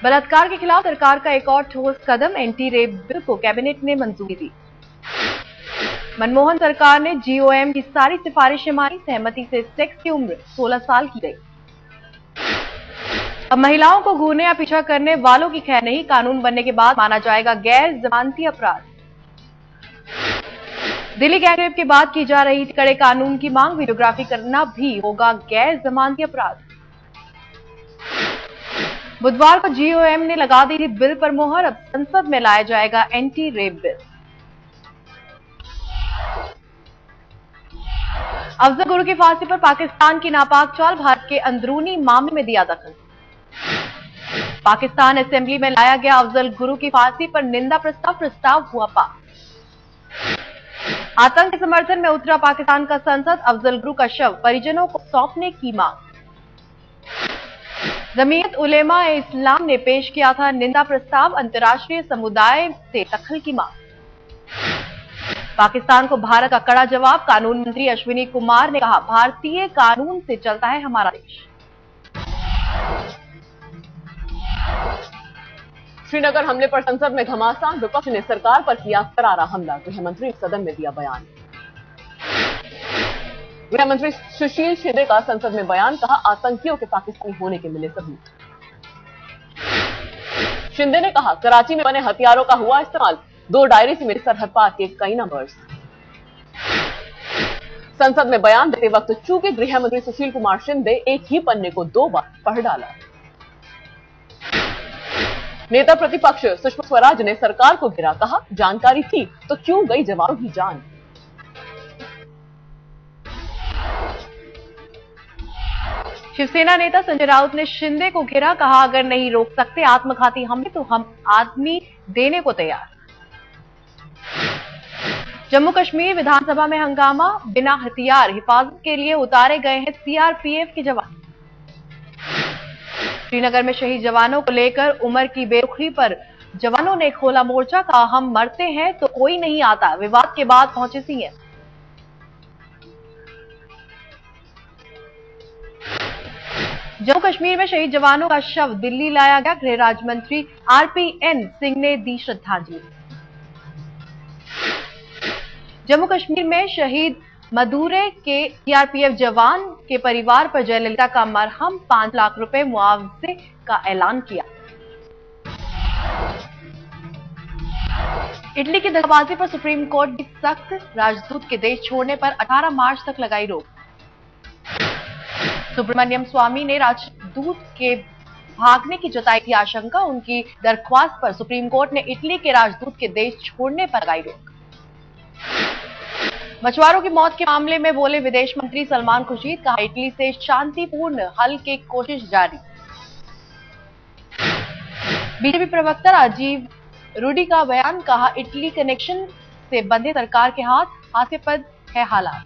बलात्कार के खिलाफ सरकार का एक और ठोस कदम, एंटी रेप बिल को कैबिनेट ने मंजूरी दी। मनमोहन सरकार ने जीओएम की सारी सिफारिशें मानी, सहमति से सेक्स की उम्र 16 साल की गई। अब महिलाओं को घूरने या पीछा करने वालों की खैर नहीं, कानून बनने के बाद माना जाएगा गैर जमानती अपराध। दिल्ली गैंगरेप के बाद की जा रही कड़े कानून की मांग, वीडियोग्राफी करना भी होगा गैर जमानती अपराध। बुधवार को जीओएम ने लगा दी थी बिल पर मोहर, अब संसद में लाया जाएगा anti rape bill. Afzal Guru की फांसी पर पाकिस्तान की नापाक चाल, भारत के अंदरूनी मामले में दिया दखल। पाकिस्तान असेंबली में लाया गया अफजल गुरु की फांसी पर निंदा प्रस्ताव हुआ पास। आतंक के समर्थन में उतरा पाकिस्तान का संसद, अफजल गुरु का शव परिजनों को सौंपने की मांग। जमीयत उलेमा ए इस्लाम ने पेश किया था निंदा प्रस्ताव, अंतर्राष्ट्रीय समुदाय से दखल की मांग। पाकिस्तान को भारत का कड़ा जवाब, कानून मंत्री अश्विनी कुमार ने कहा, भारतीय कानून से चलता है हमारा देश। श्रीनगर हमले पर संसद में घमासान, विपक्ष ने सरकार पर किया करारा हमला, गृहमंत्री सदन में दिया बयान। गृहमंत्री सुशील शिंदे का संसद में बयान, कहा आतंकियों के पाकिस्तानी होने के मिले सबूत। शिंदे ने कहा कराची में बने हथियारों का हुआ इस्तेमाल, 2 डायरी से मेरे सरहद पार के कई नंबर्स। संसद में बयान देते वक्त चूंकि गृहमंत्री सुशील कुमार शिंदे एक ही पन्ने को 2 बार पढ़ डाला। नेता प्रतिपक्ष सुषमा स्वराज ने सरकार को घेरा, कहा जानकारी थी तो क्यों गई जवानों की जान। शिवसेना नेता संजय राउत ने शिंदे को घेरा, कहा अगर नहीं रोक सकते आत्मघाती हमले तो हम आदमी देने को तैयार। जम्मू कश्मीर विधानसभा में हंगामा, बिना हथियार हिफाजत के लिए उतारे गए हैं सीआरपीएफ के जवान। श्रीनगर में शहीद जवानों को लेकर उमर की बेरुखी पर जवानों ने खोला मोर्चा, कहा हम मरते हैं तो कोई नहीं आता, विवाद के बाद पहुंचे सीएम। जम्मू कश्मीर में शहीद जवानों का शव दिल्ली लाया गया, गृह राज्य मंत्री आरपीएन सिंह ने दी श्रद्धांजलि। जम्मू कश्मीर में शहीद मदुरै के सीआरपीएफ जवान के परिवार पर जयललिता का मरहम 5 लाख रुपए मुआवजे का ऐलान किया। इटली की दगाबाजी पर सुप्रीम कोर्ट की सख्त, राजदूत के देश छोड़ने पर 18 मार्च तक लगाई रोक। सुब्रमण्यम स्वामी ने राजदूत के भागने की जताई थी आशंका, उनकी दरख्वास्त पर सुप्रीम कोर्ट ने इटली के राजदूत के देश छोड़ने पर लगाई रोक। मछुआरों की मौत के मामले में बोले विदेश मंत्री सलमान खुर्शीद, कहा इटली से शांतिपूर्ण हल की कोशिश जारी। बीजेपी प्रवक्ता राजीव रूडी का बयान, कहा इटली कनेक्शन से बंधे सरकार के हास्यास्पद है हालात।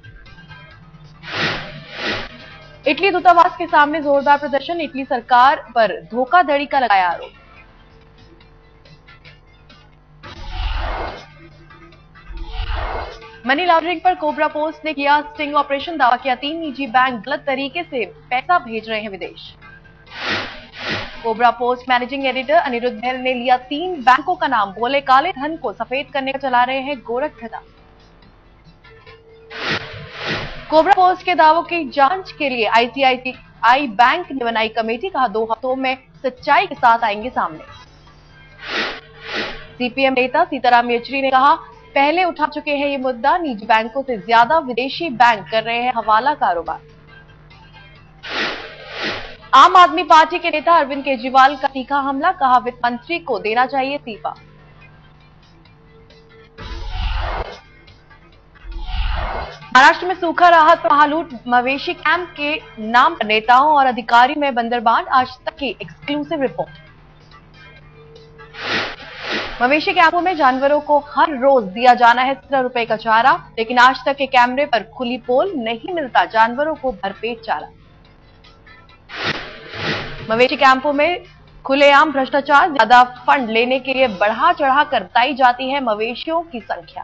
इटली दूतावास के सामने जोरदार प्रदर्शन, इटली सरकार पर धोखाधड़ी का लगाया आरोप। मनी लॉन्ड्रिंग पर कोबरा पोस्ट ने किया स्टिंग ऑपरेशन, दावा किया 3 निजी बैंक गलत तरीके से पैसा भेज रहे हैं विदेश। Cobrapost managing editor Aniruddha Bahal ने लिया 3 बैंकों का नाम, बोले काले धन को सफेद करने का चला रहे हैं गोरखधंधा। कोबरा पोस्ट के दावों की जांच के लिए आईसीआईसीआई बैंक ने बनाई कमेटी, कहा 2 हफ्तों में सच्चाई के साथ आएंगे सामने। सीपीएम नेता सीताराम येचुरी ने कहा पहले उठा चुके हैं ये मुद्दा, निजी बैंकों से ज्यादा विदेशी बैंक कर रहे हैं हवाला कारोबार। आम आदमी पार्टी के नेता अरविंद केजरीवाल का तीखा हमला, कहा वित्त मंत्री को देना चाहिए इस्तीफा। महाराष्ट्र में सूखा राहत पर महालूट, मवेशी कैंप के नाम पर नेताओं और अधिकारियों में बंदरबांट, आज तक की एक्सक्लूसिव रिपोर्ट। मवेशी कैंपों में जानवरों को हर रोज दिया जाना है 17 रुपए का चारा, लेकिन आज तक के कैमरे पर खुली पोल नहीं मिलता जानवरों को भरपेट चारा। मवेशी कैंपों में खुलेआम भ्रष्टाचार, ज्यादा फंड लेने के लिए बढ़ा चढ़ा कर बताई जाती है मवेशियों की संख्या।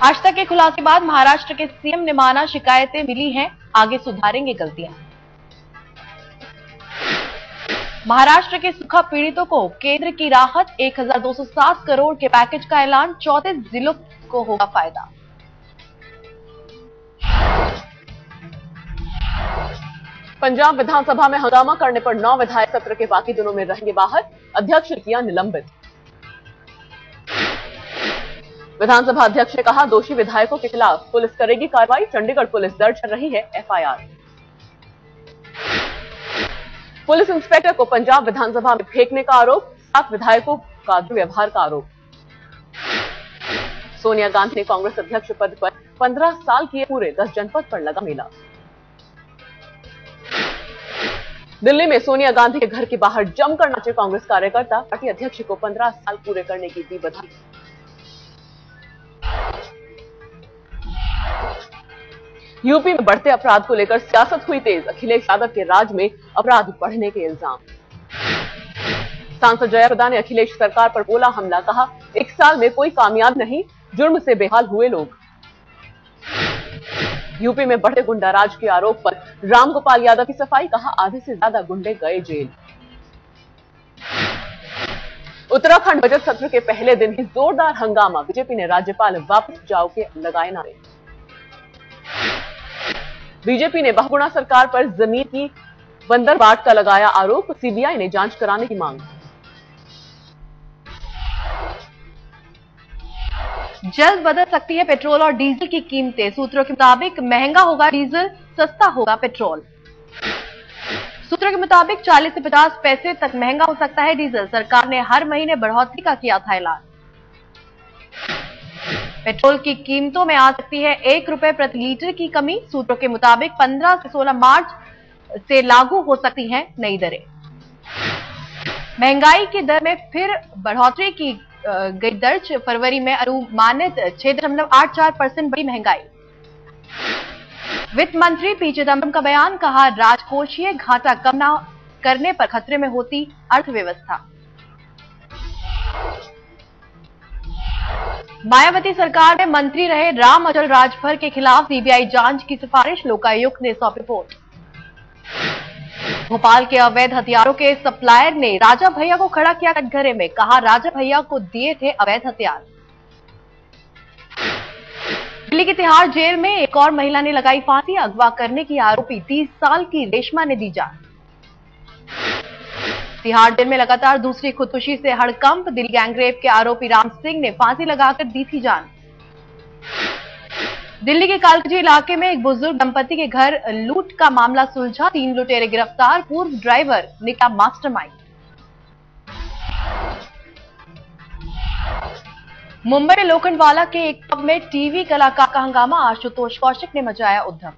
आज तक के खुलासे के बाद महाराष्ट्र के सीएम ने माना शिकायतें मिली हैं, आगे सुधारेंगे गलतियां। महाराष्ट्र के सूखा पीड़ितों को केंद्र की राहत, 1207 करोड़ के पैकेज का ऐलान, 34 जिलों को होगा फायदा। पंजाब विधानसभा में हंगामा करने पर 9 विधायक सत्र के बाकी दिनों में रहेंगे बाहर, अध्यक्ष ने किया निलंबित। विधानसभा अध्यक्ष ने कहा, दोषी विधायकों के खिलाफ पुलिस करेगी कार्रवाई, चंडीगढ़ पुलिस दर्ज कर रही है एफआईआर। पुलिस इंस्पेक्टर को पंजाब विधानसभा में फेंकने का आरोप, 7 विधायकों का दुर्व्यवहार का आरोप। सोनिया गांधी ने कांग्रेस अध्यक्ष पद पर 15 साल किए पूरे, 10 जनपद पर लगा मेला। दिल्ली में सोनिया गांधी के घर के बाहर जमकर नाचे कांग्रेस कार्यकर्ता, पार्टी अध्यक्ष को 15 साल पूरे करने की दी बधाई। यूपी में बढ़ते अपराध को लेकर सियासत हुई तेज, अखिलेश यादव के राज में अपराध बढ़ने के इल्जाम। सांसद जया प्रदा ने अखिलेश सरकार पर बोला हमला, कहा 1 साल में कोई कामयाब नहीं, जुर्म से बेहाल हुए लोग। यूपी में बढ़ते गुंडाराज के आरोप पर रामगोपाल यादव की सफाई, कहा आधे से ज्यादा गुंडे गए जेल। उत्तराखंड बजट सत्र के पहले दिन ही जोरदार हंगामा, बीजेपी ने राज्यपाल वापस जाओ के लगाए नारे। बीजेपी ने बहुगुणा सरकार पर जमीन की बंदरबाट का लगाया आरोप, सीबीआई ने जांच कराने की मांग। जल्द बदल सकती है पेट्रोल और डीजल की कीमतें, सूत्रों के मुताबिक महंगा होगा डीजल, सस्ता होगा पेट्रोल। सूत्रों के मुताबिक 40 से 50 पैसे तक महंगा हो सकता है डीजल। सरकार ने हर महीने बढ़ोतरी का किया था ऐलान। पेट्रोल की कीमतों में आ सकती है 1 रुपए प्रति लीटर की कमी। सूत्रों के मुताबिक 15 से 16 मार्च से लागू हो सकती हैं नई दरें। महंगाई की दर में फिर बढ़ोतरी की गई दर्ज, फरवरी में अनुमानित 6.84% बढ़ी महंगाई। वित्त मंत्री पी चिदंबरम का बयान, कहा राजकोषीय घाटा कम न करने पर खतरे में होती अर्थव्यवस्था। मायावती सरकार में मंत्री रहे राम अचल राजभर के खिलाफ सीबीआई जांच की सिफारिश, लोकायुक्त ने सौंपी रिपोर्ट। भोपाल के अवैध हथियारों के सप्लायर ने राजा भैया को खड़ा किया कटघरे में, कहा राजा भैया को दिए थे अवैध हथियार। दिल्ली की तिहाड़ जेल में एक और महिला ने लगाई फांसी, अगवा करने की आरोपी 30 साल की रेशमा ने दी जान। तिहाड़ जेल में लगातार दूसरी खुदकुशी से हड़कंप, दिल्ली गैंगरेप के आरोपी राम सिंह ने फांसी लगाकर दी थी जान। दिल्ली के कालकजी इलाके में एक बुजुर्ग दंपति के घर लूट का मामला सुलझा, 3 लुटेरे गिरफ्तार, पूर्व ड्राइवर निकला मास्टरमाइंड। मुंबई में लोखंडवाला के एक पब में टीवी कलाकार का हंगामा, आशुतोष कौशिक ने मचाया उद्यम।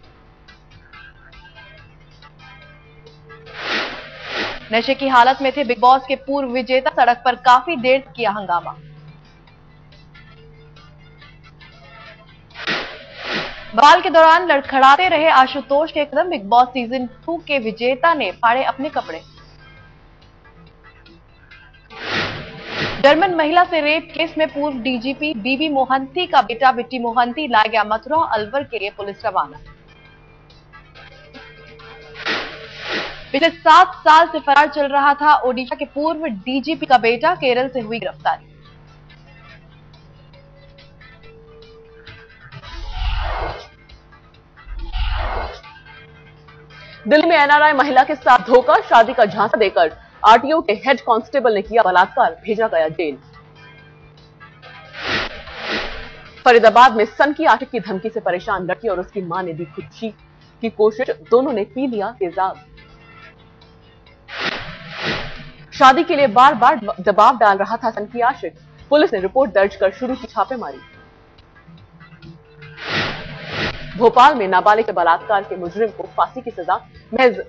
नशे की हालत में थे बिग बॉस के पूर्व विजेता, सड़क पर काफी देर तक किया हंगामा। बवाल के दौरान लड़खड़ाते रहे आशुतोष के कदम, बिग बॉस सीजन 2 के विजेता ने फाड़े अपने कपड़े। जर्मन महिला से रेप केस में पूर्व डीजीपी बीबी मोहंती का बेटा बिट्टी मोहंती लाया गया मथुरा, अलवर के लिए पुलिस रवाना। पिछले 7 साल से फरार चल रहा था ओडिशा के पूर्व डीजीपी का बेटा, केरल से हुई गिरफ्तारी। दिल्ली में एनआरआई महिला के साथ धोखा, शादी का झांसा देकर आरटीओ के हेड कांस्टेबल ने किया बलात्कार, भेजा गया जेल। फरीदाबाद में सन की आशिक की धमकी से परेशान लड़की और उसकी मां ने दी खुदकुशी की कोशिश, दोनों ने पी लिया तेजाब। शादी के लिए बार बार दबाव डाल रहा था सन की आशिक, पुलिस ने रिपोर्ट दर्ज कर शुरू की छापेमारी। भोपाल में नाबालिग के बलात्कार के मुजरिम को फांसी की सजा, महज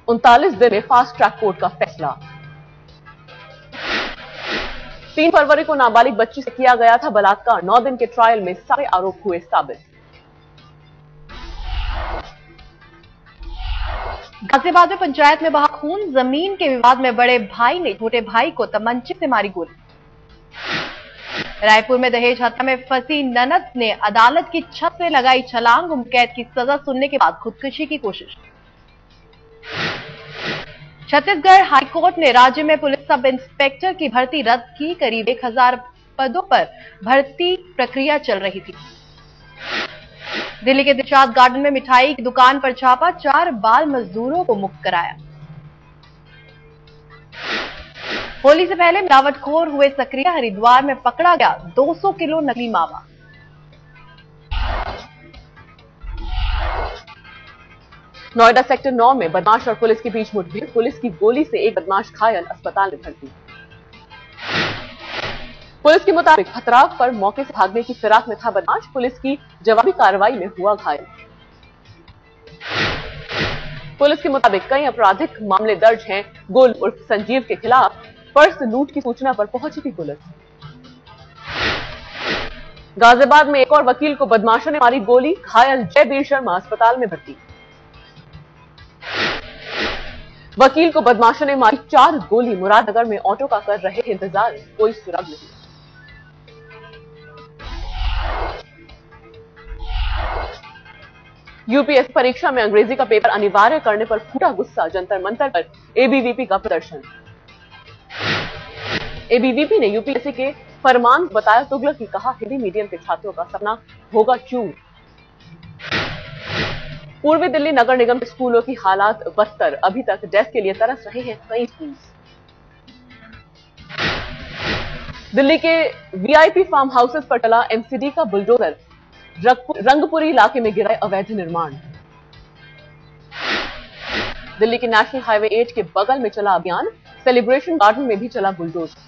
39 दिन में फास्ट ट्रैक कोर्ट का फैसला। 3 फरवरी को नाबालिग बच्ची से किया गया था बलात्कार, 9 दिन के ट्रायल में सारे आरोप हुए साबित। गाजियाबाद में पंचायत में बहा खून, जमीन के विवाद में बड़े भाई ने छोटे भाई को तमंचे से मारी गोली। रायपुर में दहेज हत्या में फंसी ननद ने अदालत की छत से लगाई छलांग, उम्र कैद की सजा सुनने के बाद खुदकुशी की कोशिश। छत्तीसगढ़ हाईकोर्ट ने राज्य में पुलिस सब इंस्पेक्टर की भर्ती रद्द की। करीब 1000 पदों पर भर्ती प्रक्रिया चल रही थी। दिल्ली के दिलशाद गार्डन में मिठाई की दुकान पर छापा, 4 बाल मजदूरों को मुक्त कराया। होली से पहले मिलावटखोर हुए सक्रिय, हरिद्वार में पकड़ा गया 200 किलो नकली मावा। नोएडा सेक्टर 9 में बदमाश और पुलिस के बीच मुठभेड़, पुलिस की गोली से एक बदमाश घायल, अस्पताल में भर्ती। पुलिस के मुताबिक पथराव पर मौके से भागने की फिराक में था बदमाश, पुलिस की जवाबी कार्रवाई में हुआ घायल। पुलिस के मुताबिक कई आपराधिक मामले दर्ज हैं गुल उर्फ संजीव के खिलाफ। पर्स लूट की सूचना पर पहुंची थी पुलिस। गाजियाबाद में एक और वकील को बदमाशों ने मारी गोली, घायल जयवीर शर्मा अस्पताल में भर्ती। वकील को बदमाशों ने मारी 4 गोली, मुरादनगर में ऑटो का कर रहे थे इंतजार, कोई सुराग नहीं। यूपीएससी परीक्षा में अंग्रेजी का पेपर अनिवार्य करने पर फूटा गुस्सा, जंतर मंतर पर एबीवीपी का प्रदर्शन। एबीवीपी ने यूपीएससी के फरमान बताया तुगलकी, कहा हिंदी मीडियम के छात्रों का सपना होगा चूर। पूर्वी दिल्ली नगर निगम के स्कूलों की हालात बदतर, अभी तक डेस्क के लिए तरस रहे हैं कई स्कूल। दिल्ली के वीआईपी फार्म हाउसेस पर चला एमसीडी का बुलडोजर, रंगपुरी इलाके में गिरा अवैध निर्माण। दिल्ली के नेशनल हाईवे 8 के बगल में चला अभियान, सेलिब्रेशन गार्डन में भी चला बुलडोजर।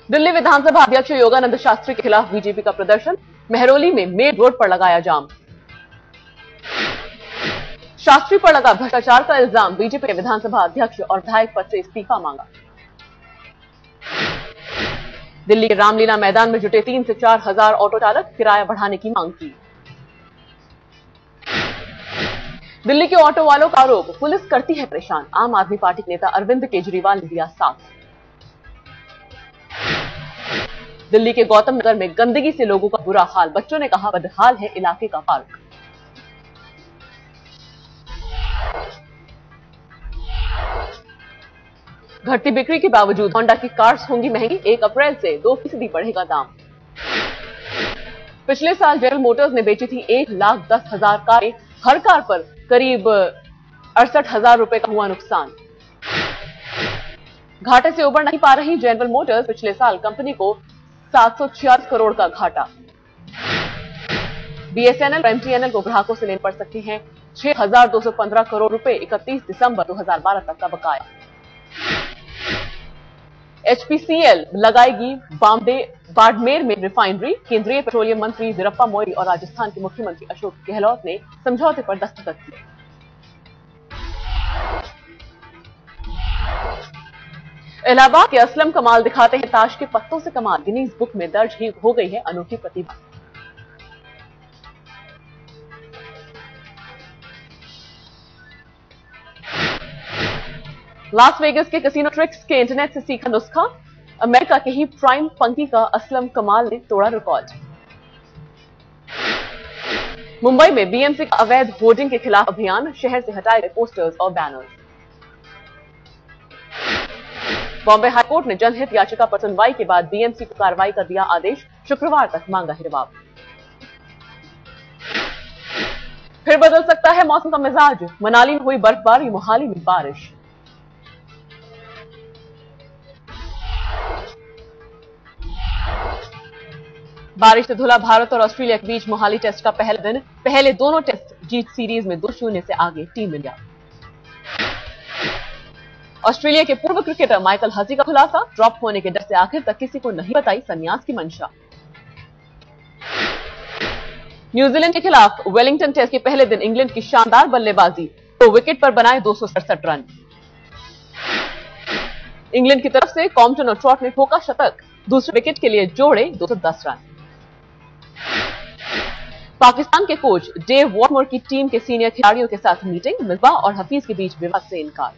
दिल्ली विधानसभा अध्यक्ष योगानंद शास्त्री के खिलाफ बीजेपी का प्रदर्शन, मेहरौली में मेन रोड पर लगाया जाम। शास्त्री पर लगा भ्रष्टाचार का इल्जाम, बीजेपी के विधानसभा अध्यक्ष और विधायक पद से इस्तीफा मांगा। दिल्ली के रामलीला मैदान में जुटे 3 से 4 हजार ऑटो चालक, किराया बढ़ाने की मांग की। दिल्ली के ऑटो वालों का आरोप, पुलिस करती है परेशान, आम आदमी पार्टी के नेता अरविंद केजरीवाल ने दिया साथ। दिल्ली के गौतम नगर में गंदगी से लोगों का बुरा हाल, बच्चों ने कहा बदहाल है इलाके का पार्क। घटती बिक्री के बावजूद होंडा की कार्स होंगी महंगी, 1 अप्रैल से 2% बढ़ेगा दाम। पिछले साल जनरल मोटर्स ने बेची थी 1,10,000 कारें, हर कार पर करीब 68,000 रुपए का हुआ नुकसान। घाटे से उबर नहीं पा रही जनरल मोटर्स, पिछले साल कंपनी को 746 करोड़ का घाटा। बीएसएनएल और एमटीएनएल को ग्राहकों से लेने पड़ सकते हैं 6,215 करोड़ रुपए, 31 दिसंबर 2012 तक का बकाया। एचपीसीएल लगाएगी बाड़मेर में रिफाइनरी, केंद्रीय पेट्रोलियम मंत्री वीरप्पा मोइली और राजस्थान के मुख्यमंत्री अशोक गहलोत ने समझौते पर दस्तखत किए। इलाहाबाद के असलम कमाल दिखाते हैं ताश के पत्तों से कमाल, गिनीज बुक में दर्ज ही हो गई है अनोखी प्रतिभा। लास वेगस के कैसीनो ट्रिक्स के इंटरनेट से सीखा नुस्खा, अमेरिका के ही प्राइम पंकी का असलम कमाल ने तोड़ा रिकॉर्ड। मुंबई में बीएमसी का अवैध होर्डिंग के खिलाफ अभियान, शहर से हटाए गए पोस्टर्स और बैनर्स। बॉम्बे हाईकोर्ट ने जनहित याचिका पर सुनवाई के बाद बीएमसी को कार्रवाई का दिया आदेश, शुक्रवार तक मांगा है जवाब। फिर बदल सकता है मौसम का मिजाज, मनाली में हुई बर्फबारी, मोहाली में बारिश। बारिश से धुला भारत और ऑस्ट्रेलिया के बीच मोहाली टेस्ट का पहला दिन, पहले दोनों टेस्ट जीत सीरीज में 2-0 से आगे टीम इंडिया। ऑस्ट्रेलिया के पूर्व क्रिकेटर माइकल हसी का खुलासा, ड्रॉप होने के डर से आखिर तक किसी को नहीं बताई संन्यास की मंशा। न्यूजीलैंड के खिलाफ वेलिंगटन टेस्ट के पहले दिन इंग्लैंड की शानदार बल्लेबाजी, 2 विकेट पर बनाए 267 रन। इंग्लैंड की तरफ से कॉम्पटन और ट्रॉट ने ठोका शतक, दूसरे विकेट के लिए जोड़े 210 रन। पाकिस्तान के कोच डेव वॉटमोर की टीम के सीनियर खिलाड़ियों के साथ मीटिंग, मिसबाह और हफीज के बीच विवाद से इनकार।